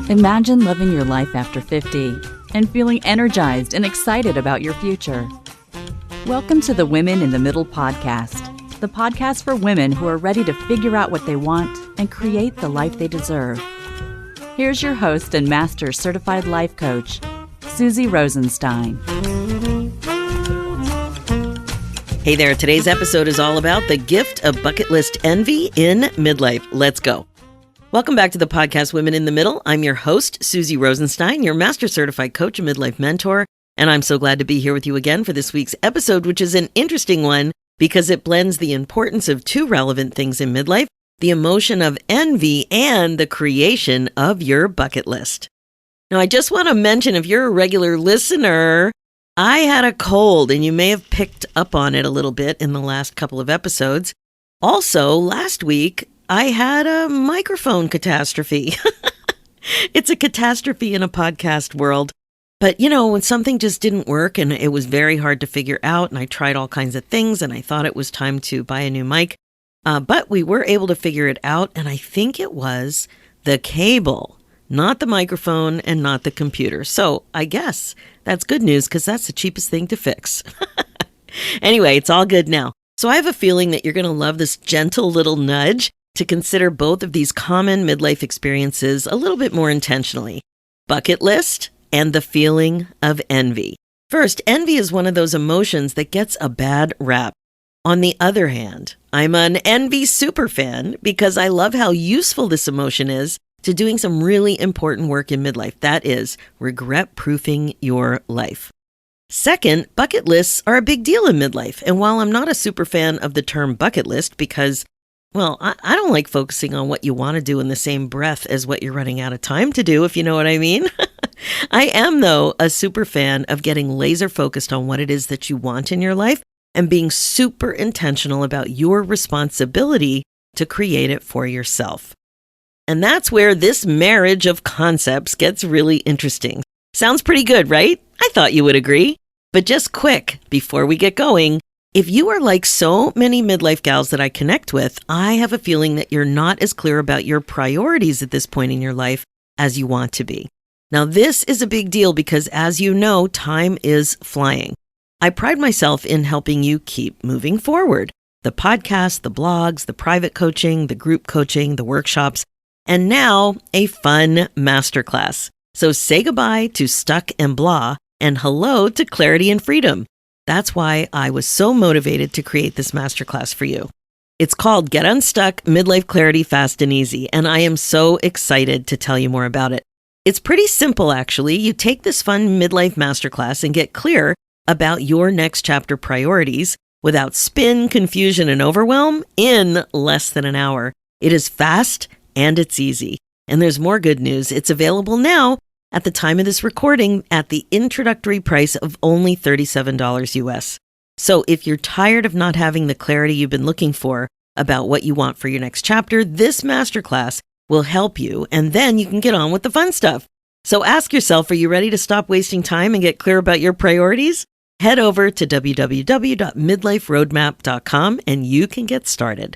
Imagine living your life after 50 and feeling energized and excited about your future. Welcome to the Women in the Middle podcast, the podcast for women who are ready to figure out what they want and create the life they deserve. Here's your host and Master Certified Life Coach, Susie Rosenstein. Hey there, today's episode is all about the gift of bucket list envy in midlife. Let's go. Welcome back to the podcast Women in the Middle. I'm your host, Susie Rosenstein, your Master Certified Coach and Midlife Mentor, and I'm so glad to be here with you again for this week's episode, which is an interesting one because it blends the importance of two relevant things in midlife, the emotion of envy and the creation of your bucket list. Now, I just want to mention, if you're a regular listener, I had a cold, and you may have picked up on it a little bit in the last couple of episodes. Also, last week, I had a microphone catastrophe. It's a catastrophe in a podcast world. But, when something just didn't work and it was very hard to figure out, and I tried all kinds of things, and I thought it was time to buy a new mic. But we were able to figure it out, and I think it was the cable, not the microphone and not the computer. So I guess that's good news because that's the cheapest thing to fix. Anyway, it's all good now. So I have a feeling that you're going to love this gentle little nudge to consider both of these common midlife experiences a little bit more intentionally. Bucket list and the feeling of envy. First, envy is one of those emotions that gets a bad rap. On the other hand, I'm an envy superfan because I love how useful this emotion is to doing some really important work in midlife. That is, regret-proofing your life. Second, bucket lists are a big deal in midlife. And while I'm not a super fan of the term bucket list because, I don't like focusing on what you want to do in the same breath as what you're running out of time to do, if you know what I mean. I am, though, a super fan of getting laser focused on what it is that you want in your life and being super intentional about your responsibility to create it for yourself. And that's where this marriage of concepts gets really interesting. Sounds pretty good, right? I thought you would agree. But just quick, before we get going, if you are like so many midlife gals that I connect with, I have a feeling that you're not as clear about your priorities at this point in your life as you want to be. Now, this is a big deal because, as you know, time is flying. I pride myself in helping you keep moving forward. The podcast, the blogs, the private coaching, the group coaching, the workshops, and now a fun masterclass. So say goodbye to stuck and blah and hello to clarity and freedom. That's why I was so motivated to create this masterclass for you. It's called Get Unstuck, Midlife Clarity Fast and Easy, and I am so excited to tell you more about it. It's pretty simple, actually. You take this fun midlife masterclass and get clear about your next chapter priorities without spin, confusion, and overwhelm in less than an hour. It is fast and it's easy. And there's more good news. It's available now at the time of this recording at the introductory price of only $37 US. So if you're tired of not having the clarity you've been looking for about what you want for your next chapter, this masterclass will help you, and then you can get on with the fun stuff. So ask yourself, are you ready to stop wasting time and get clear about your priorities? Head over to www.midliferoadmap.com and you can get started.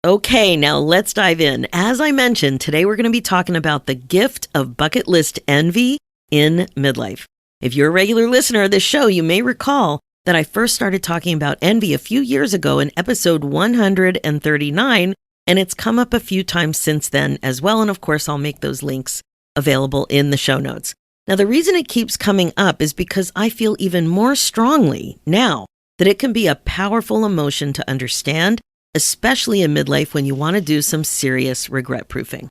Okay, now let's dive in. As I mentioned, today we're going to be talking about the gift of bucket list envy in midlife. If you're a regular listener of this show, you may recall that I first started talking about envy a few years ago in episode 139, and it's come up a few times since then as well. And of course, I'll make those links available in the show notes. Now, the reason it keeps coming up is because I feel even more strongly now that it can be a powerful emotion to understand, especially in midlife when you want to do some serious regret proofing.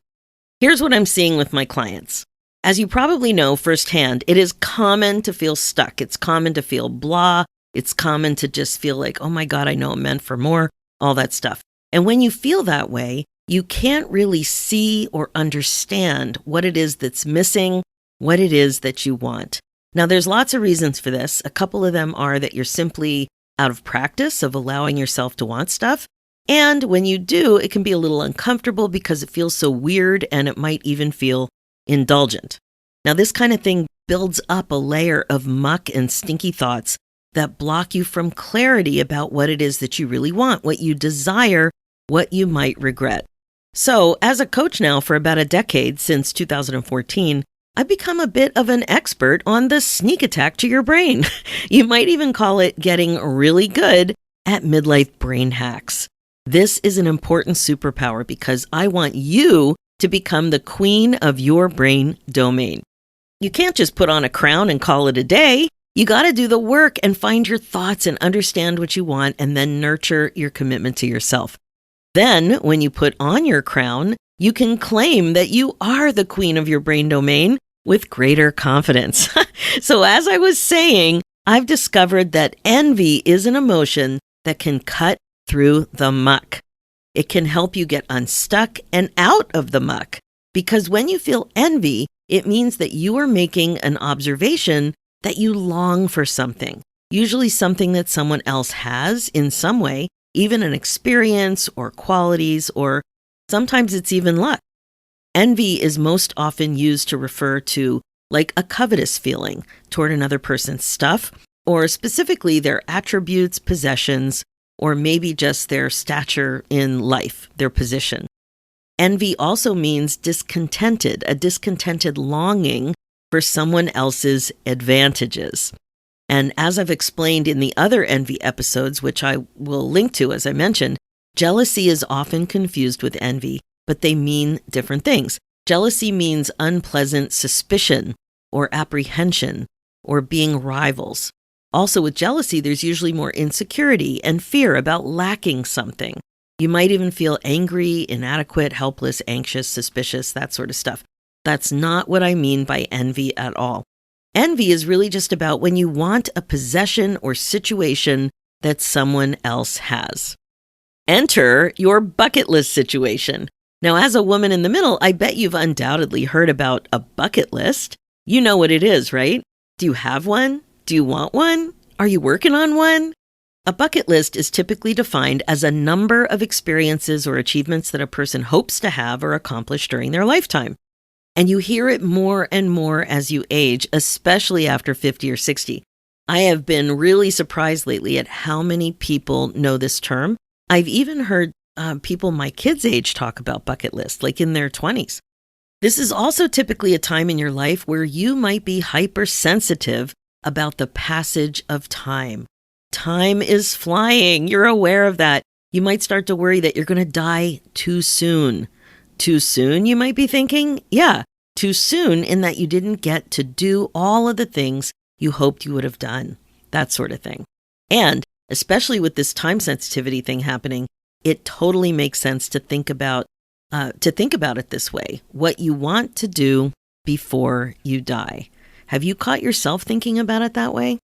Here's what I'm seeing with my clients. As you probably know firsthand, it is common to feel stuck. It's common to feel blah. It's common to just feel like, oh my God, I know I'm meant for more, all that stuff. And when you feel that way, you can't really see or understand what it is that's missing, what it is that you want. Now, there's lots of reasons for this. A couple of them are that you're simply out of practice of allowing yourself to want stuff. And when you do, it can be a little uncomfortable because it feels so weird and it might even feel indulgent. Now, this kind of thing builds up a layer of muck and stinky thoughts that block you from clarity about what it is that you really want, what you desire, what you might regret. So, as a coach now for about a decade, since 2014, I've become a bit of an expert on the sneak attack to your brain. You might even call it getting really good at midlife brain hacks. This is an important superpower because I want you to become the queen of your brain domain. You can't just put on a crown and call it a day. You got to do the work and find your thoughts and understand what you want and then nurture your commitment to yourself. Then, when you put on your crown, you can claim that you are the queen of your brain domain with greater confidence. So as I was saying, I've discovered that envy is an emotion that can cut through the muck. It can help you get unstuck and out of the muck. Because when you feel envy, it means that you are making an observation that you long for something, usually something that someone else has in some way, even an experience or qualities, or sometimes it's even luck. Envy is most often used to refer to like a covetous feeling toward another person's stuff, or specifically their attributes, possessions, or maybe just their stature in life, their position. Envy also means discontented, a discontented longing for someone else's advantages. And as I've explained in the other envy episodes, which I will link to as I mentioned, jealousy is often confused with envy, but they mean different things. Jealousy means unpleasant suspicion or apprehension or being rivals. Also with jealousy, there's usually more insecurity and fear about lacking something. You might even feel angry, inadequate, helpless, anxious, suspicious, that sort of stuff. That's not what I mean by envy at all. Envy is really just about when you want a possession or situation that someone else has. Enter your bucket list situation. Now, as a woman in the middle, I bet you've undoubtedly heard about a bucket list. You know what it is, right? Do you have one? Do you want one? Are you working on one? A bucket list is typically defined as a number of experiences or achievements that a person hopes to have or accomplish during their lifetime. And you hear it more and more as you age, especially after 50 or 60. I have been really surprised lately at how many people know this term. I've even heard people my kids' age talk about bucket list, like in their 20s. This is also typically a time in your life where you might be hypersensitive about the passage of time. Time is flying. You're aware of that. You might start to worry that you're going to die too soon. Too soon, you might be thinking? Yeah, too soon in that you didn't get to do all of the things you hoped you would have done. That sort of thing. And especially with this time sensitivity thing happening, it totally makes sense to think about it this way. What you want to do before you die. Have you caught yourself thinking about it that way?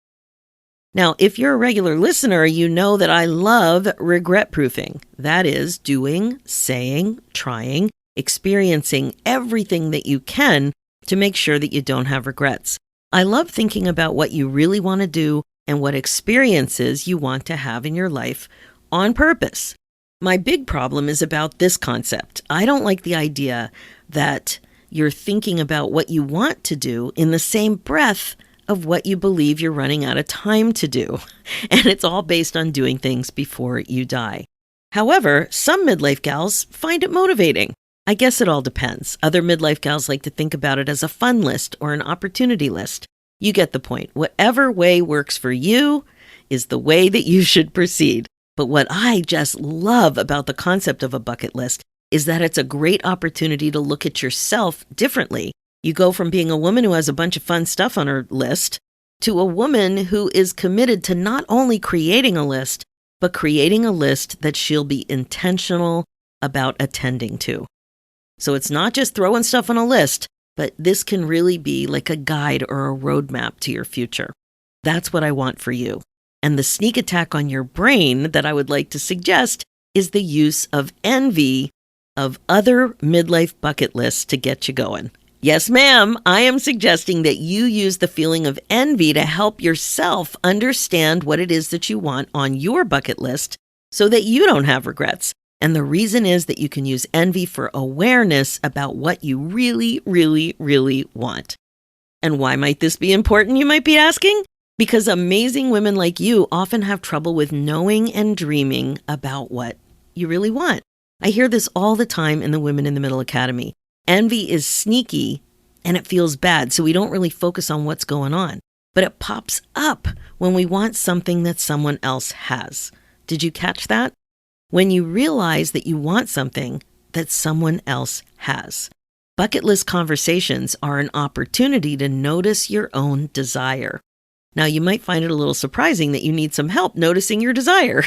Now, if you're a regular listener, you know that I love regret proofing. That is doing, saying, trying, experiencing everything that you can to make sure that you don't have regrets. I love thinking about what you really want to do and what experiences you want to have in your life on purpose. My big problem is about this concept. I don't like the idea that you're thinking about what you want to do in the same breath of what you believe you're running out of time to do. And it's all based on doing things before you die. However, some midlife gals find it motivating. I guess it all depends. Other midlife gals like to think about it as a fun list or an opportunity list. You get the point. Whatever way works for you is the way that you should proceed. But what I just love about the concept of a bucket list is that it's a great opportunity to look at yourself differently. You go from being a woman who has a bunch of fun stuff on her list to a woman who is committed to not only creating a list, but creating a list that she'll be intentional about attending to. So it's not just throwing stuff on a list, but this can really be like a guide or a roadmap to your future. That's what I want for you. And the sneak attack on your brain that I would like to suggest is the use of envy of other midlife bucket lists to get you going. Yes, ma'am, I am suggesting that you use the feeling of envy to help yourself understand what it is that you want on your bucket list so that you don't have regrets. And the reason is that you can use envy for awareness about what you really, really, really want. And why might this be important, you might be asking? Because amazing women like you often have trouble with knowing and dreaming about what you really want. I hear this all the time in the Women in the Middle Academy. Envy is sneaky and it feels bad, so we don't really focus on what's going on. But it pops up when we want something that someone else has. Did you catch that? When you realize that you want something that someone else has. Bucket list conversations are an opportunity to notice your own desire. Now, you might find it a little surprising that you need some help noticing your desire,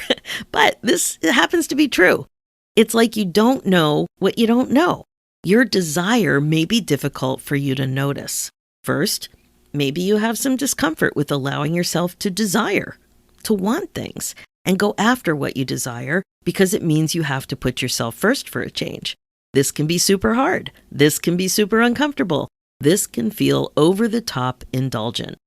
but this happens to be true. It's like you don't know what you don't know. Your desire may be difficult for you to notice. First, maybe you have some discomfort with allowing yourself to desire, to want things, and go after what you desire because it means you have to put yourself first for a change. This can be super hard. This can be super uncomfortable. This can feel over the top indulgent.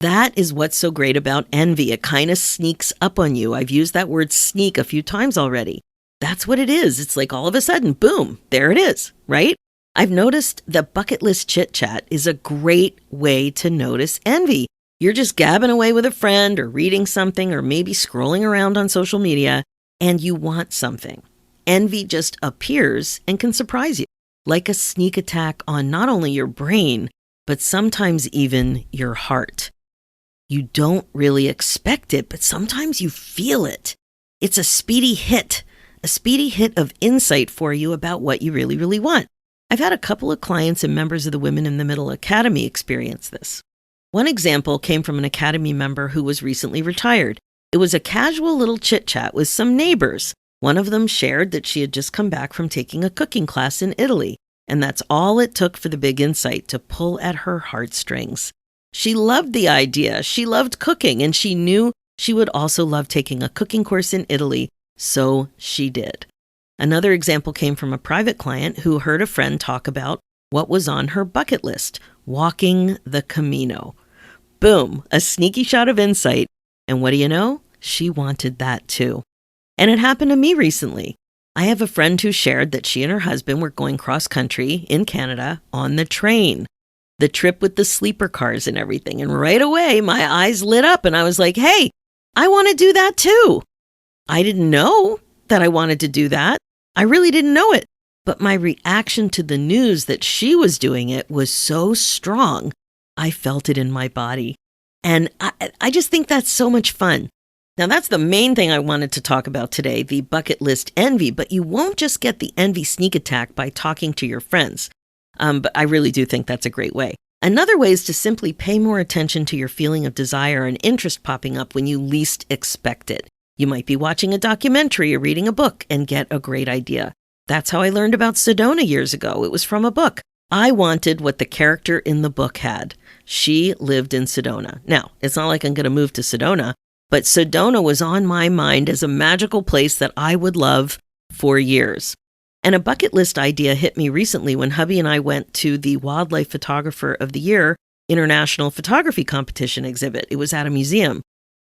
That is what's so great about envy. It kind of sneaks up on you. I've used that word sneak a few times already. That's what it is. It's like all of a sudden, boom, there it is, right? I've noticed that bucket list chit chat is a great way to notice envy. You're just gabbing away with a friend or reading something or maybe scrolling around on social media and you want something. Envy just appears and can surprise you, like a sneak attack on not only your brain, but sometimes even your heart. You don't really expect it, but sometimes you feel it. It's a speedy hit of insight for you about what you really, really want. I've had a couple of clients and members of the Women in the Middle Academy experience this. One example came from an Academy member who was recently retired. It was a casual little chit-chat with some neighbors. One of them shared that she had just come back from taking a cooking class in Italy, and that's all it took for the big insight to pull at her heartstrings. She loved the idea, she loved cooking, and she knew she would also love taking a cooking course in Italy, so she did. Another example came from a private client who heard a friend talk about what was on her bucket list, walking the Camino. Boom, a sneaky shot of insight, and what do you know? She wanted that too. And it happened to me recently. I have a friend who shared that she and her husband were going cross-country in Canada on the train. The trip with the sleeper cars and everything. And right away, my eyes lit up and I was like, hey, I want to do that too. I didn't know that I wanted to do that. I really didn't know it. But my reaction to the news that she was doing it was so strong, I felt it in my body. And I just think that's so much fun. Now, that's the main thing I wanted to talk about today, the bucket list envy. But you won't just get the envy sneak attack by talking to your friends. But I really do think that's a great way. Another way is to simply pay more attention to your feeling of desire and interest popping up when you least expect it. You might be watching a documentary or reading a book and get a great idea. That's how I learned about Sedona years ago. It was from a book. I wanted what the character in the book had. She lived in Sedona. Now, it's not like I'm going to move to Sedona, but Sedona was on my mind as a magical place that I would love for years. And a bucket list idea hit me recently when hubby and I went to the Wildlife Photographer of the Year International Photography Competition exhibit. It was at a museum.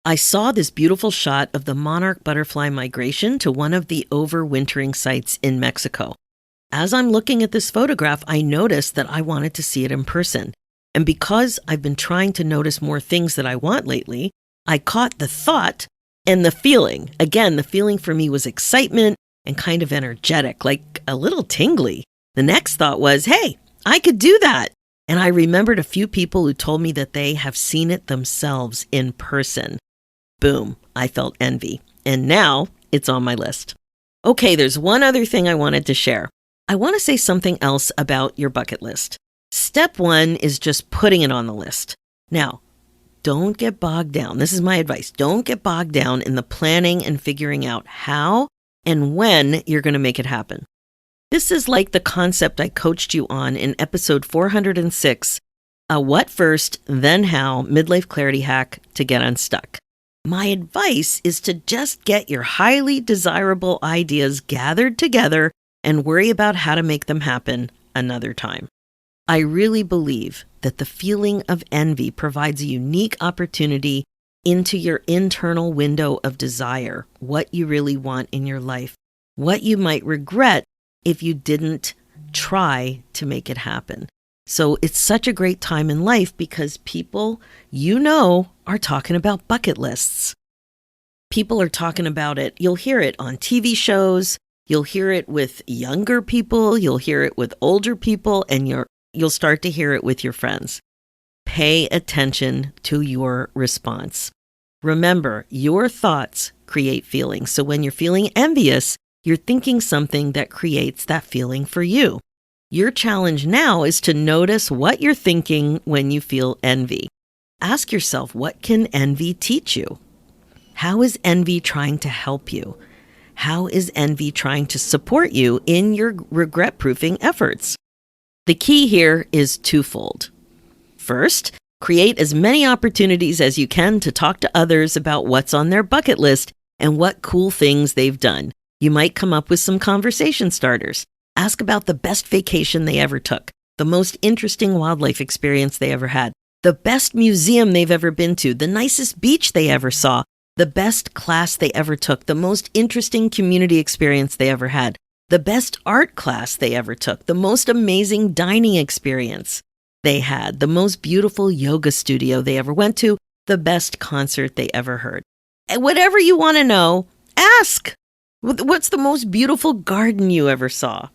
I saw this beautiful shot of the monarch butterfly migration to one of the overwintering sites in Mexico. As I'm looking at this photograph, I noticed that I wanted to see it in person. And because I've been trying to notice more things that I want lately, I caught the thought and the feeling. Again, the feeling for me was excitement and kind of energetic, like a little tingly. The next thought was, hey, I could do that. And I remembered a few people who told me that they have seen it themselves in person. Boom, I felt envy. And now it's on my list. Okay, there's one other thing I wanted to share. I want to say something else about your bucket list. Step one is just putting it on the list. Now, don't get bogged down. This is my advice. Don't get bogged down in the planning and figuring out how and when you're going to make it happen. This is like the concept I coached you on in episode 406, a what first, then how midlife clarity hack to get unstuck. My advice is to just get your highly desirable ideas gathered together and worry about how to make them happen another time. I really believe that the feeling of envy provides a unique opportunity into your internal window of desire, what you really want in your life, what you might regret if you didn't try to make it happen. So it's such a great time in life because people, are talking about bucket lists. People are talking about it. You'll hear it on TV shows. You'll hear it with younger people, you'll hear it with older people, and you'll start to hear it with your friends. Pay attention to your response. Remember, your thoughts create feelings. So when you're feeling envious, you're thinking something that creates that feeling for you. Your challenge now is to notice what you're thinking when you feel envy. Ask yourself, what can envy teach you? How is envy trying to help you? How is envy trying to support you in your regret-proofing efforts? The key here is twofold. First, create as many opportunities as you can to talk to others about what's on their bucket list and what cool things they've done. You might come up with some conversation starters. Ask about the best vacation they ever took, the most interesting wildlife experience they ever had, the best museum they've ever been to, the nicest beach they ever saw, the best class they ever took, the most interesting community experience they ever had, the best art class they ever took, the most amazing dining experience they had, the most beautiful yoga studio they ever went to, the best concert they ever heard. And whatever you want to know, ask. What's the most beautiful garden you ever saw?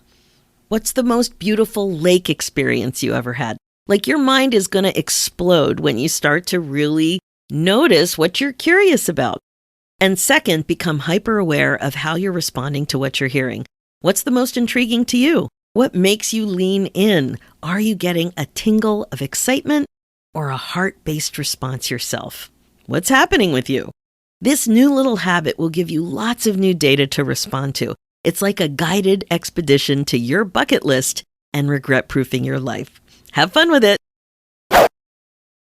What's the most beautiful lake experience you ever had? Like, your mind is going to explode when you start to really notice what you're curious about. And second, become hyper aware of how you're responding to what you're hearing. What's the most intriguing to you? What makes you lean in? Are you getting a tingle of excitement or a heart-based response yourself? What's happening with you? This new little habit will give you lots of new data to respond to. It's like a guided expedition to your bucket list and regret-proofing your life. Have fun with it.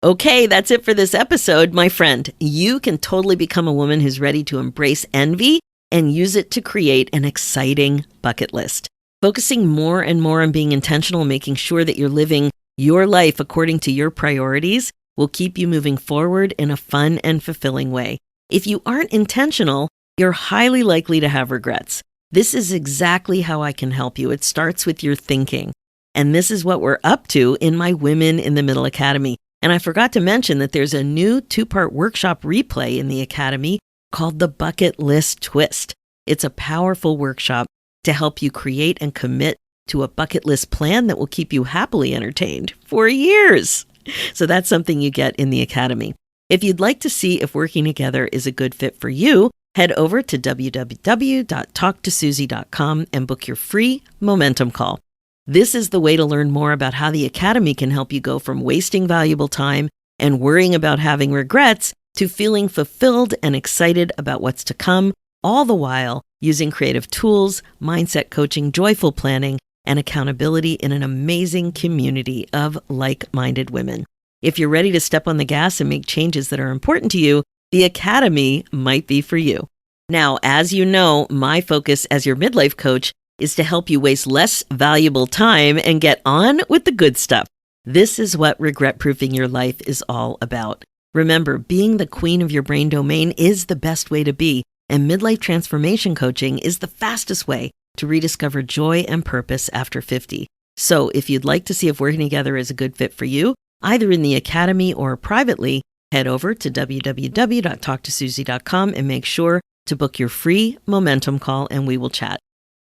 Okay, that's it for this episode. My friend, you can totally become a woman who's ready to embrace envy and use it to create an exciting bucket list. Focusing more and more on being intentional and making sure that you're living your life according to your priorities will keep you moving forward in a fun and fulfilling way. If you aren't intentional, you're highly likely to have regrets. This is exactly how I can help you. It starts with your thinking. And this is what we're up to in my Women in the Middle Academy. And I forgot to mention that there's a new 2-part workshop replay in the Academy called the Bucket List Twist. It's a powerful workshop to help you create and commit to a bucket list plan that will keep you happily entertained for years. So that's something you get in the Academy. If you'd like to see if working together is a good fit for you, head over to www.talktosusie.com and book your free momentum call. This is the way to learn more about how the Academy can help you go from wasting valuable time and worrying about having regrets to feeling fulfilled and excited about what's to come, all the while using creative tools, mindset coaching, joyful planning, and accountability in an amazing community of like-minded women. If you're ready to step on the gas and make changes that are important to you, the Academy might be for you. Now, as you know, my focus as your midlife coach is to help you waste less valuable time and get on with the good stuff. This is what regret-proofing your life is all about. Remember, being the queen of your brain domain is the best way to be, and midlife transformation coaching is the fastest way to rediscover joy and purpose after 50. So if you'd like to see if working together is a good fit for you, either in the Academy or privately, head over to www.talktosusie.com and make sure to book your free momentum call and we will chat.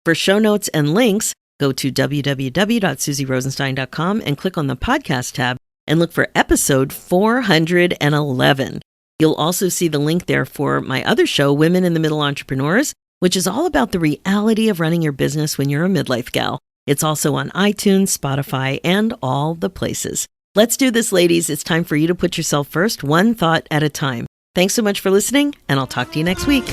For show notes and links, go to www.susierosenstein.com and click on the podcast tab and look for episode 411. You'll also see the link there for my other show, Women in the Middle Entrepreneurs, which is all about the reality of running your business when you're a midlife gal. It's also on iTunes, Spotify, and all the places. Let's do this, ladies. It's time for you to put yourself first, one thought at a time. Thanks so much for listening, and I'll talk to you next week.